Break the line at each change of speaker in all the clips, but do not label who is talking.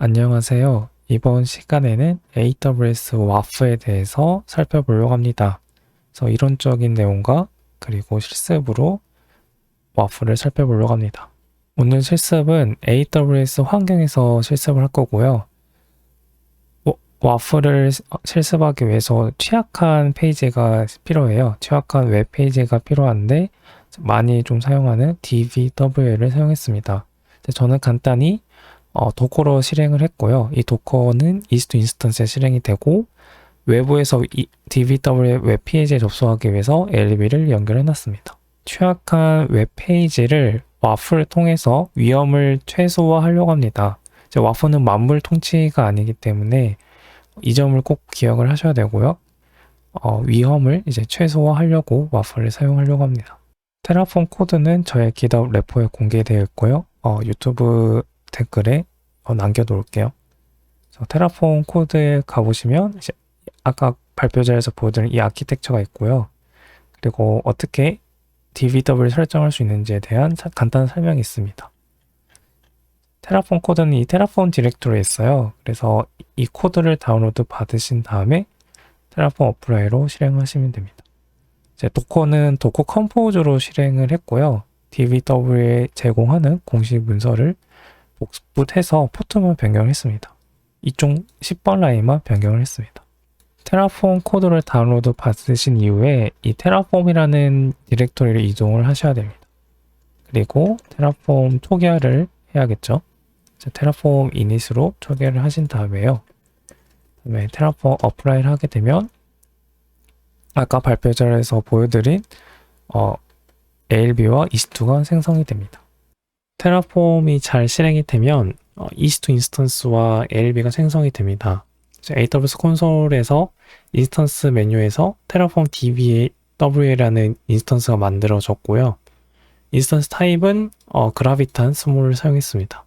안녕하세요. 이번 시간에는 AWS 와프에 대해서 살펴보려고 합니다. 그래서 이론적인 내용과 그리고 실습으로 와프를 살펴보려고 합니다. 오늘 실습은 AWS 환경에서 실습을 할 거고요. 와프를 실습하기 위해서 취약한 페이지가 필요해요. 취약한 웹페이지가 필요한데 많이 좀 사용하는 DBW를 사용했습니다. 저는 간단히 도커로 실행을 했고요. 이 도커는 EC2 인스턴스에 실행이 되고 외부에서 DBW 웹페이지에 접속하기 위해서 LB를 연결해 놨습니다. 취약한 웹페이지를 와프를 통해서 위험을 최소화하려고 합니다. 와프는 만물 통치가 아니기 때문에 이 점을 꼭 기억을 하셔야 되고요. 위험을 이제 최소화하려고 와프를 사용하려고 합니다. 테라폼 코드는 저의 GitHub 레포에 공개되어 있고요. 유튜브 댓글에 남겨 놓을게요. 테라폼 코드에 가보시면 이제 아까 발표 자리에서 보여드린 이 아키텍처가 있고요. 그리고 어떻게 DBW를 설정할 수 있는지에 대한 간단한 설명이 있습니다. 테라폼 코드는 이 테라폼 디렉토리에 있어요. 그래서 이 코드를 다운로드 받으신 다음에 테라폼 어플라이로 실행하시면 됩니다. 이제 도커는 도커 컴포즈로 실행을 했고요. DBW에 제공하는 공식 문서를 복붙해서 포트만 변경을 했습니다. 이쪽 10번 라인만 변경을 했습니다. 테라폼 코드를 다운로드 받으신 이후에 이 테라폼이라는 디렉토리를 이동을 하셔야 됩니다. 그리고 테라폼 초기화를 해야겠죠. 테라폼 이닛으로 초기화를 하신 다음에요. 그다음에 테라폼 어플라이를 하게 되면 아까 발표 자료에서 보여드린 ALB와 EC2가 생성이 됩니다. 테라폼이 잘 실행이 되면 EC2 인스턴스와 ALB가 생성이 됩니다. AWS 콘솔에서 인스턴스 메뉴에서 테라폼 DBW라는 인스턴스가 만들어졌고요. 인스턴스 타입은 그라비탄 스몰을 사용했습니다.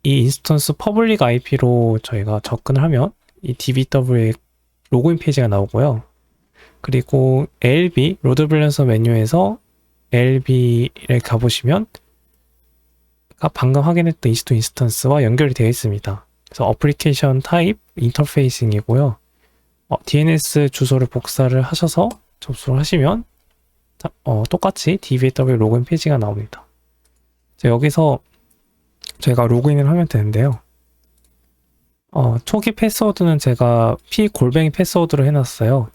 이 인스턴스 퍼블릭 IP로 저희가 접근을 하면 이 DBW의 로그인 페이지가 나오고요. 그리고 ALB 로드 밸런서 메뉴에서 ALB에 가보시면 방금 확인했던 EC2 인스턴스와 연결이 되어 있습니다. 그래서 어플리케이션 타입 인터페이싱이고요. DNS 주소를 복사를 하셔서 접속을 하시면 똑같이 DBW 로그인 페이지가 나옵니다. 여기서 저희가 로그인을 하면 되는데요. 초기 패스워드는 제가 p 패스워드로 해놨어요.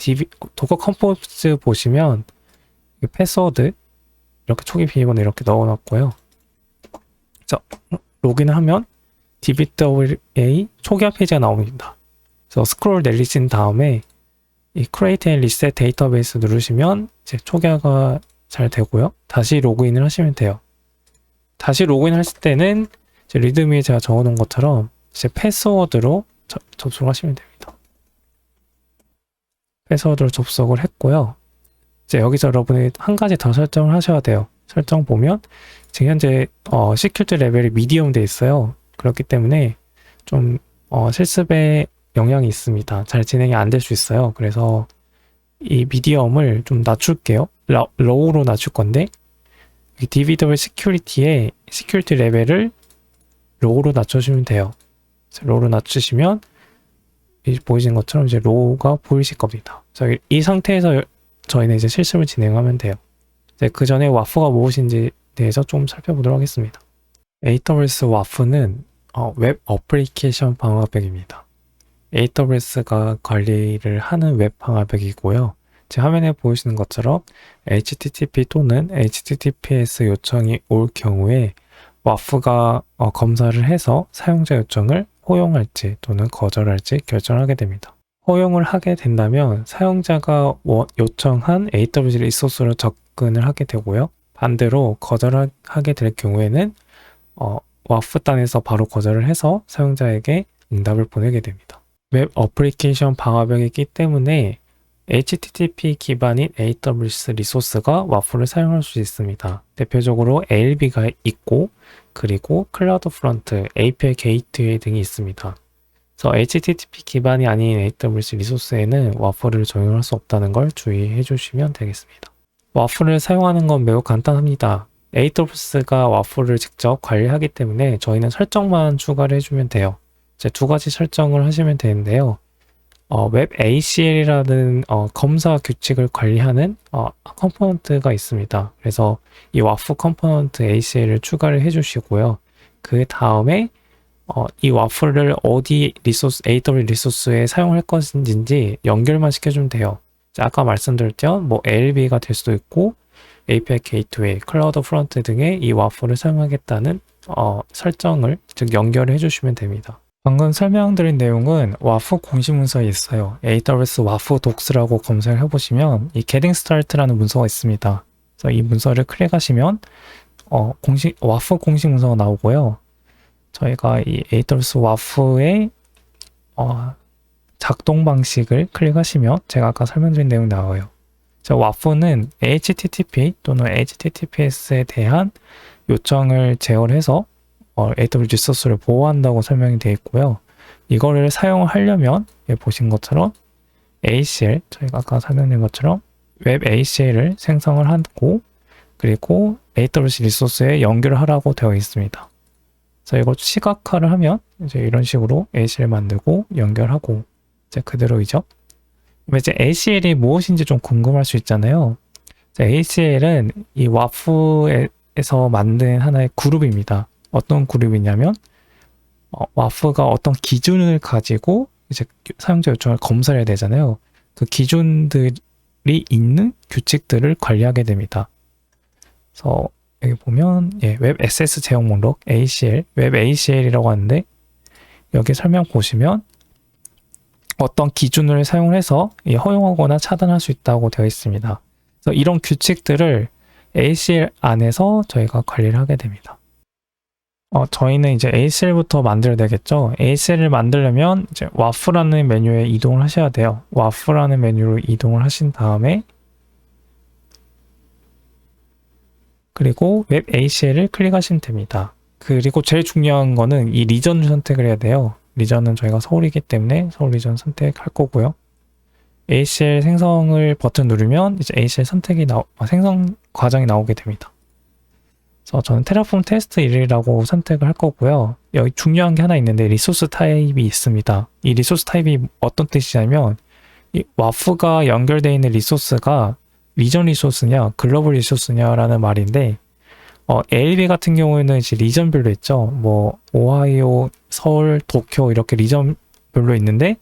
도커 컴포즈 보시면 패스워드 이렇게 초기 비밀번호 이렇게 넣어놨고요. 로그인을 하면 DBWA 초기화 페이지가 나옵니다. 그래서 스크롤 내리신 다음에 이 Create and Reset Database 누르시면 이제 초기화가 잘 되고요. 다시 로그인을 하시면 돼요. 다시 로그인 하실 때는 이제 리드미에 제가 적어놓은 것처럼 이제 패스워드로 접속을 하시면 됩니다. 패스워드로 접속을 했고요. 이제 여기서 여러분이 한 가지 더 설정을 하셔야 돼요. 설정 보면 지금 현재 시큐리티 레벨이 미디엄 돼 있어요. 그렇기 때문에 좀 실습에 영향이 있습니다. 잘 진행이 안 될 수 있어요. 그래서 이 미디엄을 좀 낮출게요. 로우로 낮출 건데 DBW 시큐리티의 시큐리티 레벨을 로우로 낮춰주면 돼요. 로우로 낮추시면 보이시는 것처럼 이제 로우가 보이실 겁니다. 이 상태에서 저희는 이제 실습을 진행하면 돼요. 그 전에 와프가 무엇인지 대해서 좀 살펴보도록 하겠습니다. AWS 와프는 웹 어플리케이션 방화벽입니다. AWS가 관리를 하는 웹 방화벽이고요. 제 화면에 보이시는 것처럼 HTTP 또는 HTTPS 요청이 올 경우에 와프가 검사를 해서 사용자 요청을 허용할지 또는 거절할지 결정하게 됩니다. 허용을 하게 된다면 사용자가 요청한 AWS 리소스로 접근을 하게 되고요. 반대로 거절하게 될 경우에는 와프단에서 바로 거절을 해서 사용자에게 응답을 보내게 됩니다. 웹 어플리케이션 방화벽이기 때문에 HTTP 기반인 AWS 리소스가 와프를 사용할 수 있습니다. 대표적으로 ALB가 있고 그리고 클라우드 프론트, API 게이트웨이 등이 있습니다. 그래서 HTTP 기반이 아닌 AWS 리소스에는 와프를 적용할 수 없다는 걸 주의해 주시면 되겠습니다. 와프를 사용하는 건 매우 간단합니다. AWS가 와플을 직접 관리하기 때문에 저희는 설정만 추가를 해주면 돼요. 이제 두 가지 설정을 하시면 되는데요. 웹 ACL이라는 검사 규칙을 관리하는 컴포넌트가 있습니다. 그래서 이 와프 컴포넌트 ACL을 추가를 해주시고요. 그 다음에 이 와플을 어디 리소스, AWS 리소스에 사용할 것인지 연결만 시켜주면 돼요. 아까 말씀드렸죠? 뭐 ALB가 될 수도 있고 API 게이트웨이, 클라우드 프론트 등의 이 와플을 사용하겠다는 설정을 즉 연결을 해주시면 됩니다. 방금 설명드린 내용은 와프 공식 문서에 있어요. AWS 와프 docs라고 검색을 해보시면 이 getting start라는 문서가 있습니다. 그래서 이 문서를 클릭하시면 와프 공식 문서가 나오고요. 저희가 이 AWS 와프의 작동 방식을 클릭하시면 제가 아까 설명드린 내용이 나와요. 와프는 HTTP 또는 HTTPS에 대한 요청을 제어해서 AWS 리소스를 보호한다고 설명이 되어 있고요. 이거를 사용하려면 보신 것처럼 ACL, 저희가 아까 설명드린 것처럼 웹 ACL을 생성을 하고 그리고 AWS 리소스에 연결을 하라고 되어 있습니다. 그래서 이걸 시각화를 하면 이제 이런 식으로 ACL 만들고 연결하고 이제 그대로이죠. 이제 ACL이 무엇인지 좀 궁금할 수 있잖아요. ACL은 이 와프에서 만든 하나의 그룹입니다. 어떤 그룹이냐면 와프가 어떤 기준을 가지고 이제 사용자 요청을 검사해야 되잖아요. 그 기준들이 있는 규칙들을 관리하게 됩니다. 그래서 여기 보면 웹 SS 제형 목록 ACL, 웹 ACL이라고 하는데 여기 설명 보시면 어떤 기준을 사용해서 허용하거나 차단할 수 있다고 되어 있습니다. 그래서 이런 규칙들을 ACL 안에서 저희가 관리를 하게 됩니다. 저희는 이제 ACL부터 만들어야 되겠죠. ACL을 만들려면 이제 와프라는 메뉴에 이동을 하셔야 돼요. 와프라는 메뉴로 이동을 하신 다음에 그리고 웹 ACL을 클릭하시면 됩니다. 그리고 제일 중요한 거는 이 리전을 선택을 해야 돼요. 리전은 저희가 서울이기 때문에 서울 리전 선택할 거고요. ACL 생성을 버튼 누르면 이제 ACL 선택이 생성 과정이 나오게 됩니다. 그래서 저는 테라폼 테스트 1이라고 선택을 할 거고요. 여기 중요한 게 하나 있는데 리소스 타입이 있습니다. 이 리소스 타입이 어떤 뜻이냐면 이 와프가 연결되어 있는 리소스가 리전 리소스냐 글로벌 리소스냐라는 말인데 ALB 같은 경우에는 이제 리전별로 있죠. 뭐 오하이오, 서울, 도쿄 이렇게 리전별로 있는데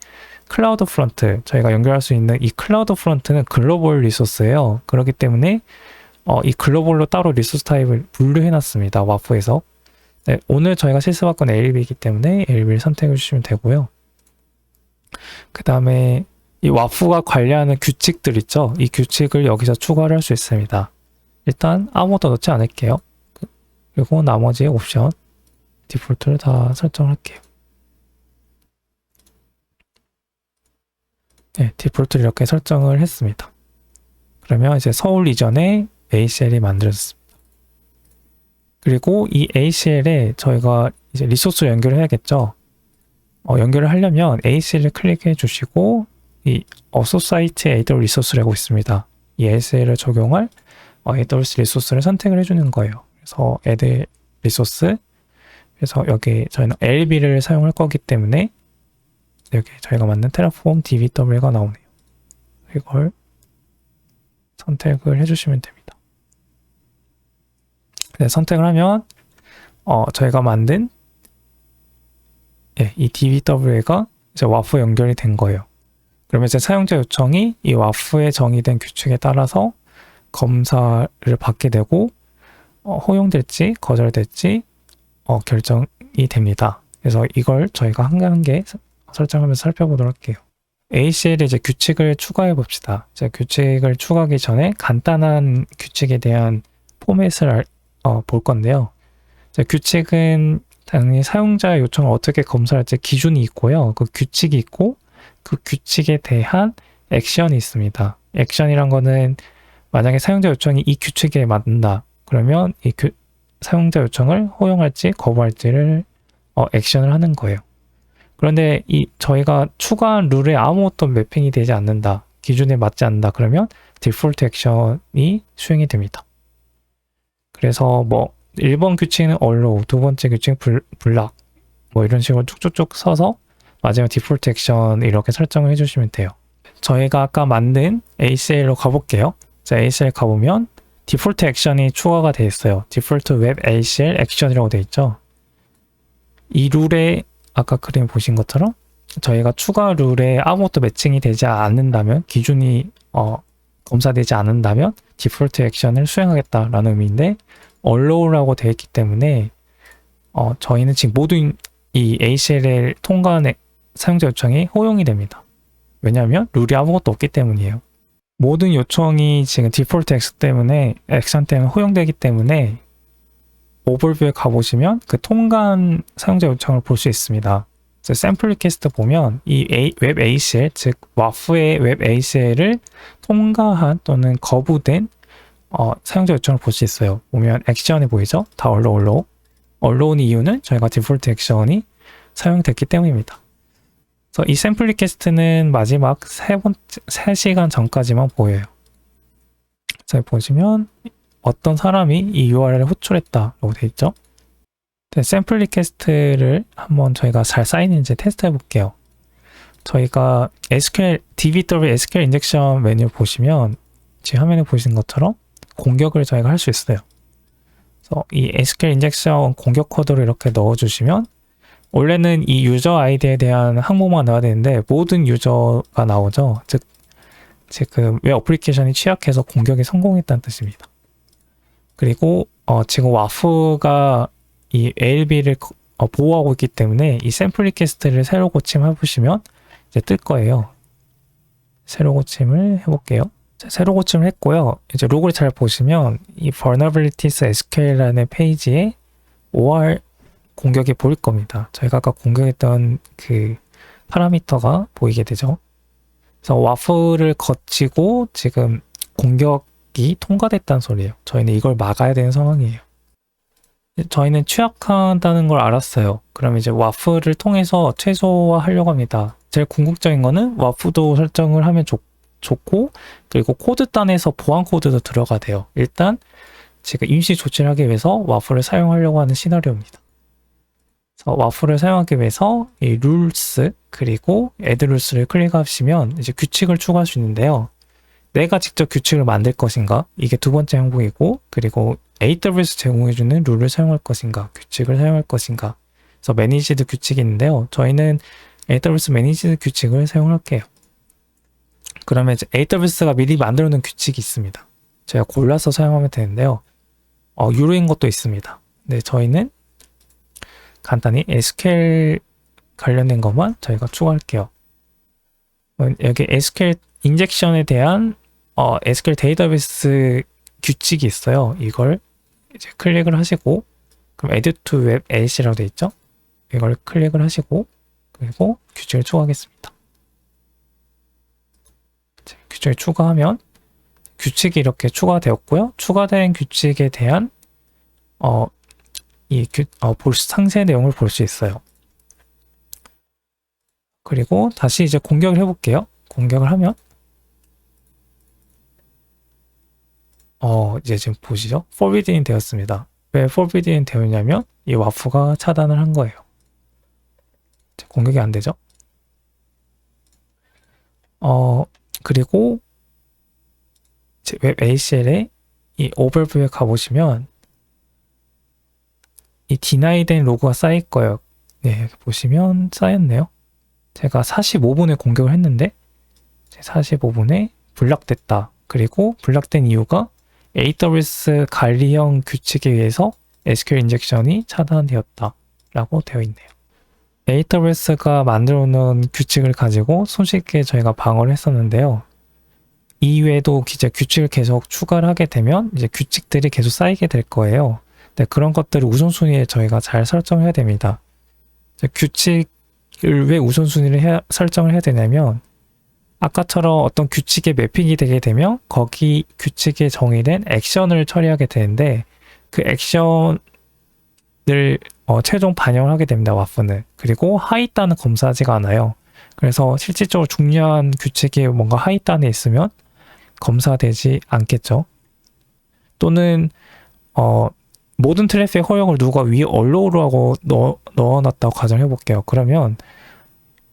클라우드 프론트 저희가 연결할 수 있는 이 클라우드 프론트는 글로벌 리소스예요. 그렇기 때문에 이 글로벌로 따로 리소스 타입을 분류해 놨습니다. 와프에서. 네, 오늘 저희가 실습할 건 ALB이기 때문에 ALB를 선택해 주시면 되고요. 그 다음에 이 와프가 관리하는 규칙들 있죠. 이 규칙을 여기서 추가를 할 수 있습니다. 일단 아무것도 넣지 않을게요. 그리고 나머지 옵션 디폴트를 다 설정할게요. 네, 디폴트를 이렇게 설정을 했습니다. 그러면 이제 서울 이전에 ACL이 만들어졌습니다. 그리고 이 ACL에 저희가 이제 리소스 연결을 해야겠죠. 연결을 하려면 ACL을 클릭해 주시고 이 Associate AWS 리소스라고 있습니다. 이 ACL을 적용할 AWS 리소스를 선택을 해주는 거예요. 그래서 Add 리소스 그래서 여기 저희는 ALB를 사용할 거기 때문에 여기 저희가 만든 테라폼 DBW가 나오네요. 이걸 선택을 해주시면 됩니다. 네, 선택을 하면 저희가 만든 이 DBW가 이제 와프 연결이 된 거예요. 그러면 이제 사용자 요청이 이 와프에 정의된 규칙에 따라서 검사를 받게 되고 허용될지 거절될지 결정이 됩니다. 그래서 이걸 저희가 한 개 한 개 설정하면서 살펴보도록 할게요. ACL에 이제 규칙을 추가해 봅시다. 이제 규칙을 추가하기 전에 간단한 규칙에 대한 포맷을 볼 건데요. 이제 규칙은 당연히 사용자 요청을 어떻게 검사할지 기준이 있고요. 그 규칙이 있고 그 규칙에 대한 액션이 있습니다. 액션이란 거는 만약에 사용자 요청이 이 규칙에 맞는다. 그러면 이 사용자 요청을 허용할지 거부할지를 액션을 하는 거예요. 그런데 저희가 추가한 룰에 아무것도 매핑이 되지 않는다. 기준에 맞지 않는다. 그러면 디폴트 액션이 수행이 됩니다. 그래서 뭐 1번 규칙은 allow, 두 번째 규칙 block 뭐 이런 식으로 쭉쭉쭉 써서 마지막 디폴트 액션 이렇게 설정을 해주시면 돼요. 저희가 아까 만든 ACL로 가볼게요. 자, ACL 가보면 디폴트 액션이 추가가 되어 있어요. 디폴트 웹 ACL 액션이라고 되어 있죠. 이 룰에 아까 그림 보신 것처럼 저희가 추가 룰에 아무것도 매칭이 되지 않는다면, 기준이 검사되지 않는다면 디폴트 액션을 수행하겠다라는 의미인데, allow라고 되어 있기 때문에 저희는 지금 모든 이 ACL을 통과한 사용자 요청이 허용이 됩니다. 왜냐하면 룰이 아무것도 없기 때문이에요. 모든 요청이 지금 디폴트 액션 때문에 허용되기 때문에 오버뷰에 가보시면 그 통과한 사용자 요청을 볼 수 있습니다. 샘플 리퀘스트 보면 이 웹 ACL, 즉 와프의 웹 ACL을 통과한 또는 거부된 사용자 요청을 볼 수 있어요. 보면 액션이 보이죠? 다 allow는 이유는 저희가 디폴트 액션이 사용됐기 때문입니다. 그래서 이 샘플 리퀘스트는 마지막 3시간 전까지만 보여요. 자, 보시면 어떤 사람이 이 URL을 호출했다라고 되어 있죠. 샘플 리퀘스트를 한번 저희가 잘 쌓이는지 테스트 해볼게요. 저희가 DBW SQL 인젝션 메뉴 보시면 지금 화면에 보시는 것처럼 공격을 저희가 할 수 있어요. 그래서 이 SQL 인젝션 공격 코드를 이렇게 넣어주시면, 원래는 이 유저 아이디에 대한 항목만 넣어야 되는데 모든 유저가 나오죠. 즉 지금 웹 어플리케이션이 취약해서 공격이 성공했다는 뜻입니다. 그리고 지금 와프가 이 ALB를 보호하고 있기 때문에 이 샘플 리퀘스트를 새로 고침해 보시면 이제 뜰 거예요. 새로 고침을 해볼게요. 자, 새로 고침을 했고요. 이제 로그를 잘 보시면 이 vulnerabilities SQL라는 페이지에 OR 공격이 보일 겁니다. 저희가 아까 공격했던 그 파라미터가 보이게 되죠. 그래서 와프를 거치고 지금 공격이 통과됐다는 소리예요. 저희는 이걸 막아야 되는 상황이에요. 저희는 취약하다는 걸 알았어요. 그럼 이제 와프를 통해서 최소화하려고 합니다. 제일 궁극적인 거는 와프도 설정을 하면 좋고, 그리고 코드단에서 보안 코드도 들어가 돼요. 일단 지금 임시 조치를 하기 위해서 와프를 사용하려고 하는 시나리오입니다. 그래서 와프를 사용하기 위해서 이 룰스 그리고 add 룰스를 클릭하시면 이제 규칙을 추가할 수 있는데요. 내가 직접 규칙을 만들 것인가? 이게 두 번째 항목이고, 그리고 AWS 제공해주는 룰을 사용할 것인가? 규칙을 사용할 것인가? 그래서 매니지드 규칙이 있는데요. 저희는 AWS 매니지드 규칙을 사용할게요. 그러면 이제 AWS가 미리 만들어 놓은 규칙이 있습니다. 제가 골라서 사용하면 되는데요. 유료인 것도 있습니다. 근데 저희는 간단히 SQL 관련된 것만 저희가 추가할게요. 여기 SQL 인젝션에 대한 SQL 데이터베이스 규칙이 있어요. 이걸 이제 클릭을 하시고, 그럼 Add to Web AC라고 되어 있죠? 이걸 클릭을 하시고, 그리고 규칙을 추가하겠습니다. 규칙을 추가하면 규칙이 이렇게 추가되었고요. 추가된 규칙에 대한 상세 내용을 볼 수 있어요. 그리고 다시 이제 공격을 해볼게요. 공격을 하면 이제 지금 보시죠. forbidden 되었습니다. 왜 forbidden 되었냐면 이 와프가 차단을 한 거예요. 공격이 안 되죠. 그리고 웹 ACL의 이 오버뷰에 가보시면 이 디나이된 로그가 쌓일 거예요. 네, 여기 보시면 쌓였네요. 제가 45분에 공격을 했는데 45분에 블락됐다. 그리고 블락된 이유가 AWS 관리형 규칙에 의해서 SQL 인젝션이 차단되었다 라고 되어 있네요. AWS가 만들어 놓은 규칙을 가지고 손쉽게 저희가 방어를 했었는데요. 이외에도 이제 규칙을 계속 추가를 하게 되면 이제 규칙들이 계속 쌓이게 될 거예요. 네, 그런 것들을 우선순위에 저희가 잘 설정해야 됩니다. 규칙을 왜 우선순위를 설정을 해야 되냐면, 아까처럼 어떤 규칙에 매핑이 되게 되면 거기 규칙에 정의된 액션을 처리하게 되는데, 그 액션을 최종 반영을 하게 됩니다. 와프는. 그리고 하이단은 검사하지가 않아요. 그래서 실질적으로 중요한 규칙이 뭔가 하이단에 있으면 검사되지 않겠죠. 또는 모든 트래픽 허용을 누가 위에 alllow로 하고 넣어놨다고 가정해 볼게요. 그러면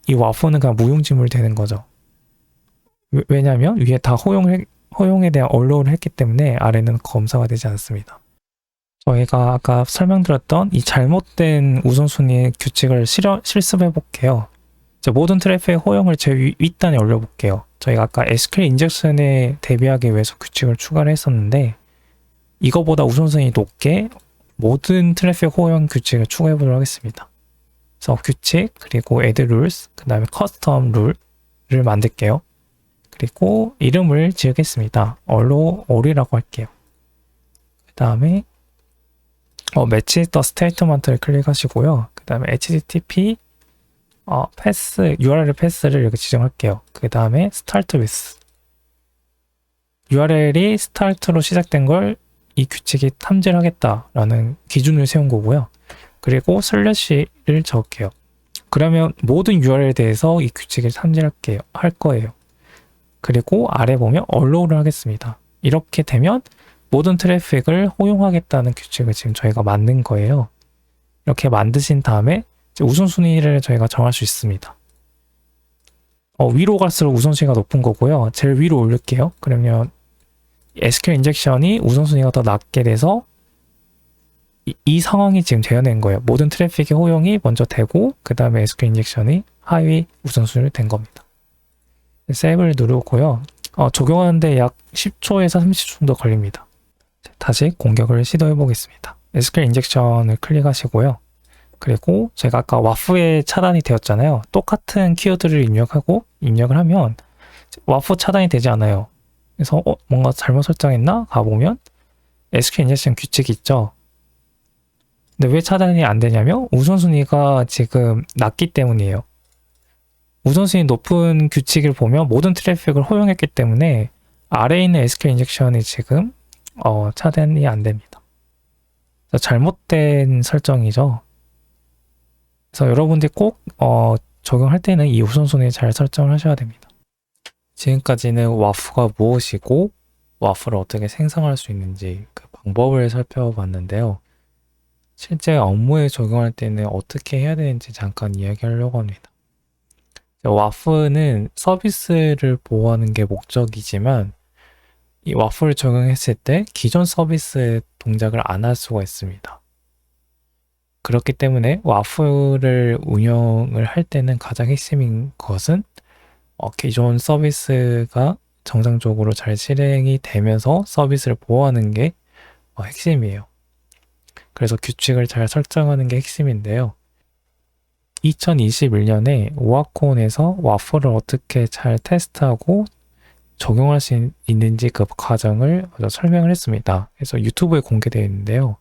이 와프는 그냥 무용지물 되는 거죠. 왜냐하면 위에 다 허용에 대한 allow를 했기 때문에 아래는 검사가 되지 않습니다. 저희가 아까 설명드렸던 이 잘못된 우선순위 규칙을 실습해 볼게요. 모든 트래픽 허용을 제 윗단에 올려볼게요. 저희가 아까 SQL 인젝션에 대비하기 위해서 규칙을 추가를 했었는데 이거보다 우선순위 높게 모든 트래픽 허용 규칙을 추가해 보도록 하겠습니다. 그래서 규칙, 그리고 add rules, 그 다음에 custom rule를 만들게요. 그리고 이름을 지으겠습니다. all이라고 할게요. 그 다음에 match the statement를 클릭하시고요. 그 다음에 http 패스, URL 패스를 이렇게 지정할게요. 그 다음에 start with. URL이 start로 시작된 걸 이 규칙이 탐지를 하겠다라는 기준을 세운 거고요. 그리고 슬래시를 적을게요. 그러면 모든 URL에 대해서 이 규칙을 탐지할 거예요. 그리고 아래 보면 allow를 하겠습니다. 이렇게 되면 모든 트래픽을 허용하겠다는 규칙을 지금 저희가 만든 거예요. 이렇게 만드신 다음에 우선순위를 저희가 정할 수 있습니다. 위로 갈수록 우선순위가 높은 거고요. 제일 위로 올릴게요. 그러면 SQL 인젝션이 우선순위가 더 낮게 돼서 이 상황이 지금 재현된 거예요. 모든 트래픽의 허용이 먼저 되고 그 다음에 SQL 인젝션이 하위 우선순위로 된 겁니다. 세이브를 누르고요. 적용하는데 약 10초에서 30초 정도 걸립니다. 다시 공격을 시도해 보겠습니다. SQL 인젝션을 클릭하시고요. 그리고 제가 아까 와프에 차단이 되었잖아요. 똑같은 키워드를 입력을 하면 와프 차단이 되지 않아요. 그래서 뭔가 잘못 설정했나? 가보면 SQL 인젝션 규칙이 있죠. 근데 왜 차단이 안 되냐면 우선순위가 지금 낮기 때문이에요. 우선순위 높은 규칙을 보면 모든 트래픽을 허용했기 때문에 아래에 있는 SQL 인젝션이 지금 차단이 안 됩니다. 잘못된 설정이죠. 그래서 여러분들이 꼭 적용할 때는 이 우선순위 잘 설정을 하셔야 됩니다. 지금까지는 와프가 무엇이고 와프를 어떻게 생성할 수 있는지 그 방법을 살펴봤는데요. 실제 업무에 적용할 때는 어떻게 해야 되는지 잠깐 이야기하려고 합니다. 와프는 서비스를 보호하는 게 목적이지만 이 와프를 적용했을 때 기존 서비스 동작을 안 할 수가 있습니다. 그렇기 때문에 와프를 운영을 할 때는 가장 핵심인 것은 기존 서비스가 정상적으로 잘 실행이 되면서 서비스를 보호하는 게 핵심이에요. 그래서 규칙을 잘 설정하는 게 핵심인데요. 2021년에 오아콘에서 와프를 어떻게 잘 테스트하고 적용할 수 있는지 그 과정을 설명을 했습니다. 그래서 유튜브에 공개되어 있는데요.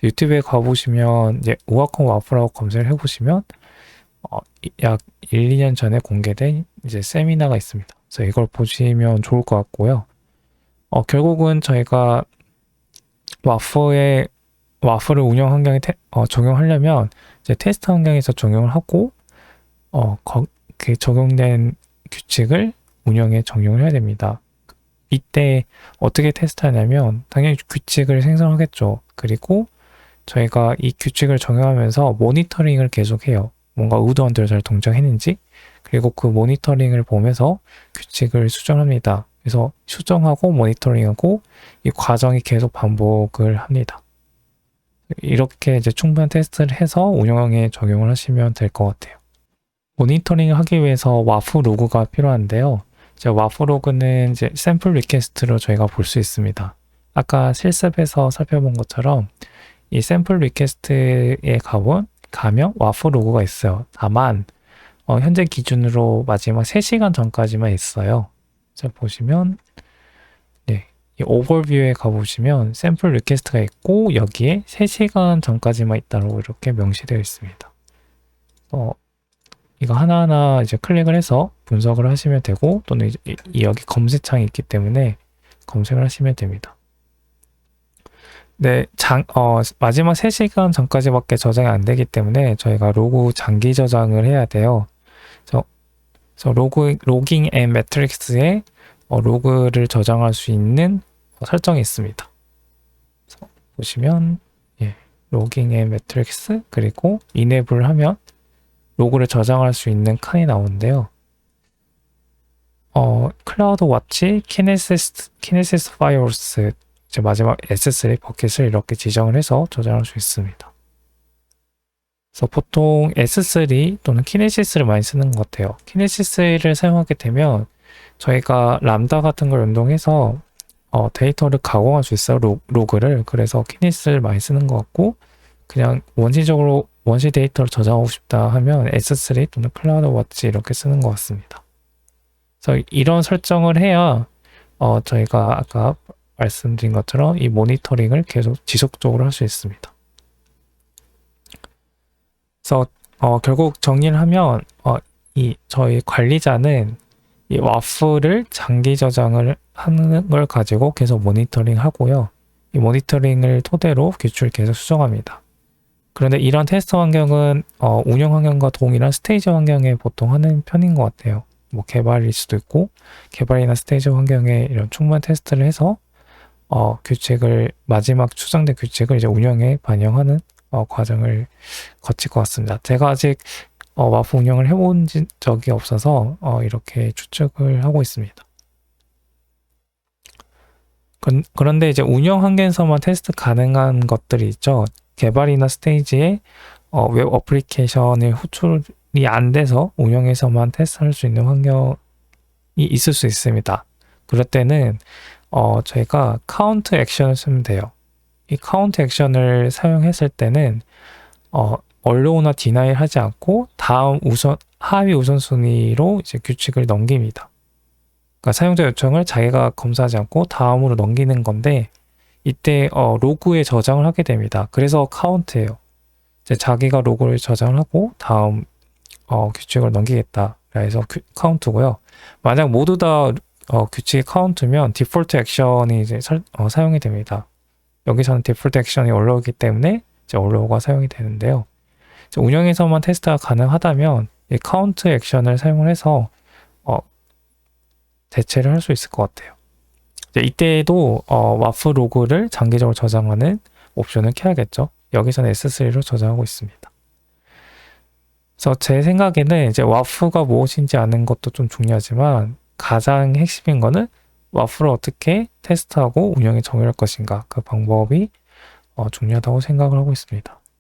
유튜브에 가보시면 이제 오아콘 와프라고 검색을 해보시면 약 1, 2년 전에 공개된 이제 세미나가 있습니다. 그래서 이걸 보시면 좋을 것 같고요. 결국은 저희가 와프를 운영 환경에 적용하려면 이제 테스트 환경에서 적용을 하고 그 적용된 규칙을 운영에 적용을 해야 됩니다. 이때 어떻게 테스트하냐면 당연히 규칙을 생성하겠죠. 그리고 저희가 이 규칙을 적용하면서 모니터링을 계속해요. 뭔가 의도원대로 잘 동작했는지, 그리고 그 모니터링을 보면서 규칙을 수정합니다. 그래서 수정하고 모니터링하고 이 과정이 계속 반복을 합니다. 이렇게 이제 충분한 테스트를 해서 운영에 적용을 하시면 될 것 같아요. 모니터링을 하기 위해서 와프 로그가 필요한데요. 이제 와프 로그는 이제 샘플 리퀘스트로 저희가 볼 수 있습니다. 아까 실습에서 살펴본 것처럼 이 샘플 리퀘스트에 가면 와프 로그가 있어요. 다만 현재 기준으로 마지막 3시간 전까지만 있어요. 자, 보시면 이 오버뷰에 가보시면 샘플 리퀘스트가 있고 여기에 3시간 전까지만 있다고 이렇게 명시되어 있습니다. 이거 하나하나 이제 클릭을 해서 분석을 하시면 되고, 또는 여기 검색창이 있기 때문에 검색을 하시면 됩니다. 네, 마지막 3시간 전까지밖에 저장이 안 되기 때문에 저희가 로그 장기 저장을 해야 돼요. 그래서 로깅 앤 매트릭스에 로그를 저장할 수 있는 설정이 있습니다. 보시면 로깅 앤 매트릭스 그리고 이네블 하면 로그를 저장할 수 있는 칸이 나오는데요. 클라우드 워치, 키네시스 파이어홀스 이제 마지막 S3 버킷을 이렇게 지정을 해서 저장할 수 있습니다. 그래서 보통 S3 또는 키네시스를 많이 쓰는 것 같아요. 키네시스를 사용하게 되면 저희가 람다 같은 걸 연동해서 데이터를 가공할 수 있어요. 로그를. 그래서 키네시스를 많이 쓰는 것 같고 그냥 원시적으로 원시 데이터를 저장하고 싶다 하면 S3 또는 클라우드 워치 이렇게 쓰는 것 같습니다. 그래서 이런 설정을 해야 저희가 아까 말씀드린 것처럼 이 모니터링을 계속 지속적으로 할 수 있습니다. 그래서 결국 정리를 하면 저희 관리자는 이 와플을 장기 저장을 하는 걸 가지고 계속 모니터링 하고요. 이 모니터링을 토대로 규칙을 계속 수정합니다. 그런데 이런 테스트 환경은 운영 환경과 동일한 스테이지 환경에 보통 하는 편인 것 같아요. 뭐 개발일 수도 있고 개발이나 스테이지 환경에 이런 충분한 테스트를 해서 규칙을 마지막 추정된 규칙을 이제 운영에 반영하는 과정을 거칠 것 같습니다. 제가 아직 와프 운영을 해본 적이 없어서 이렇게 추측을 하고 있습니다. 그런데 이제 운영 환경에서만 테스트 가능한 것들이 있죠. 개발이나 스테이지에 웹 어플리케이션의 호출이 안 돼서 운영에서만 테스트할 수 있는 환경이 있을 수 있습니다. 그럴 때는 저희가 카운트 액션을 쓰면 돼요. 이 카운트 액션을 사용했을 때는 alllow나 deny 하지 않고 하위 우선순위로 이제 규칙을 넘깁니다. 그러니까 사용자 요청을 자기가 검사하지 않고 다음으로 넘기는 건데 이때 로그에 저장을 하게 됩니다. 그래서 카운트예요. 이제 자기가 로그를 저장을 하고 다음 규칙을 넘기겠다. 그래서 카운트고요. 만약 모두 다 규칙이 카운트면 디폴트 액션이 이제 사용이 됩니다. 여기서는 디폴트 액션이 allow이기 때문에 이제 allow가 사용이 되는데요. 이제 운영에서만 테스트가 가능하다면 이 카운트 액션을 사용을 해서 대체를 할 수 있을 것 같아요. 이때에도 와프 로그를 장기적으로 저장하는 옵션을 켜야겠죠. 여기서는 S3로 저장하고 있습니다. 그래서 제 생각에는 이제 와프가 무엇인지 아는 것도 좀 중요하지만 가장 핵심인 거는 와프를 어떻게 테스트하고 운영에 적용할 것인가 그 방법이 중요하다고 생각을 하고 있습니다.